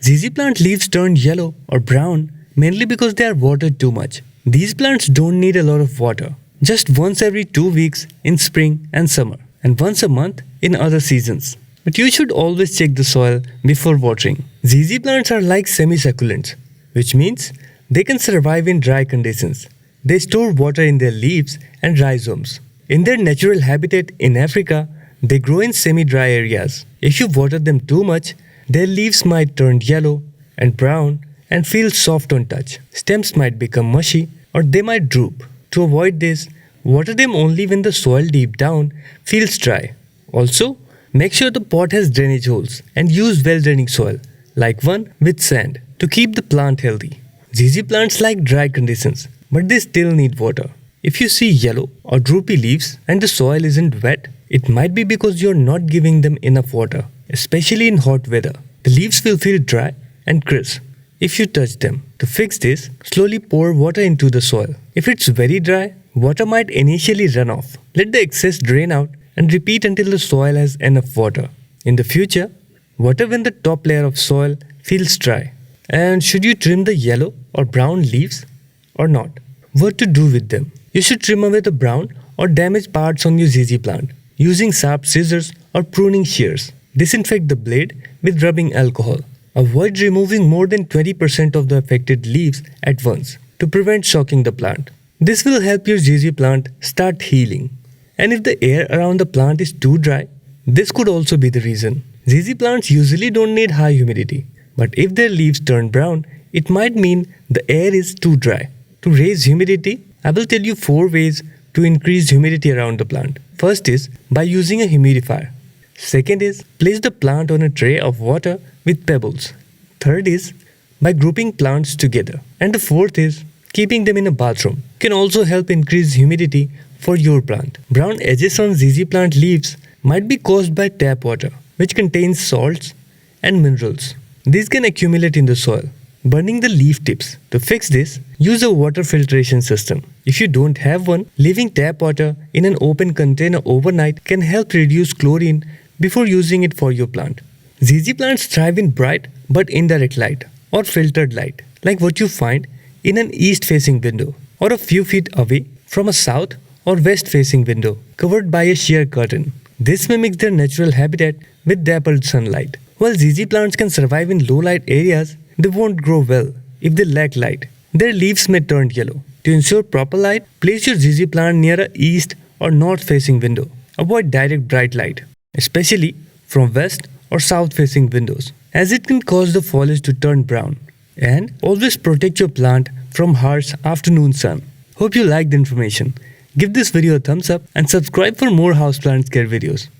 ZZ plant leaves turn yellow or brown mainly because they are watered too much. These plants don't need a lot of water, just once every 2 weeks in spring and summer, and once a month in other seasons. But you should always check the soil before watering. ZZ plants are like semi-succulents, which means they can survive in dry conditions. They store water in their leaves and rhizomes. In their natural habitat in Africa, they grow in semi-dry areas. If you water them too much, their leaves might turn yellow and brown and feel soft on touch. Stems might become mushy or they might droop. To avoid this, water them only when the soil deep down feels dry. Also, make sure the pot has drainage holes and use well-draining soil, like one with sand, to keep the plant healthy. ZZ plants like dry conditions, but they still need water. If you see yellow or droopy leaves and the soil isn't wet, it might be because you're not giving them enough water, especially in hot weather. The leaves will feel dry and crisp if you touch them. To fix this, slowly pour water into the soil. If it's very dry, water might initially run off. Let the excess drain out and repeat until the soil has enough water. In the future, water when the top layer of soil feels dry. And should you trim the yellow or brown leaves or not? What to do with them? You should trim away the brown or damaged parts on your ZZ plant using sharp scissors or pruning shears. Disinfect the blade with rubbing alcohol. Avoid removing more than 20% of the affected leaves at once to prevent shocking the plant. This will help your ZZ plant start healing. And if the air around the plant is too dry, this could also be the reason. ZZ plants usually don't need high humidity, but if their leaves turn brown, it might mean the air is too dry. To raise humidity, I will tell you 4 ways to increase humidity around the plant. First is by using a humidifier. Second is place the plant on a tray of water with pebbles. Third is by grouping plants together. And the fourth is keeping them in a bathroom. Can also help increase humidity for your plant. Brown edges on ZZ plant leaves might be caused by tap water, which contains salts and minerals. These can accumulate in the soil, burning the leaf tips. To fix this, use a water filtration system. If you don't have one, leaving tap water in an open container overnight can help reduce chlorine before using it for your plant. ZZ plants thrive in bright but indirect light or filtered light, like what you find in an east-facing window or a few feet away from a south or west-facing window covered by a sheer curtain. This mimics their natural habitat with dappled sunlight. While ZZ plants can survive in low-light areas, they won't grow well if they lack light. Their leaves may turn yellow. To ensure proper light, place your ZZ plant near a east or north-facing window. Avoid direct bright light, especially from west or south-facing windows, as it can cause the foliage to turn brown. And always protect your plant from harsh afternoon sun. Hope you liked the information. Give this video a thumbs up and subscribe for more houseplant care videos.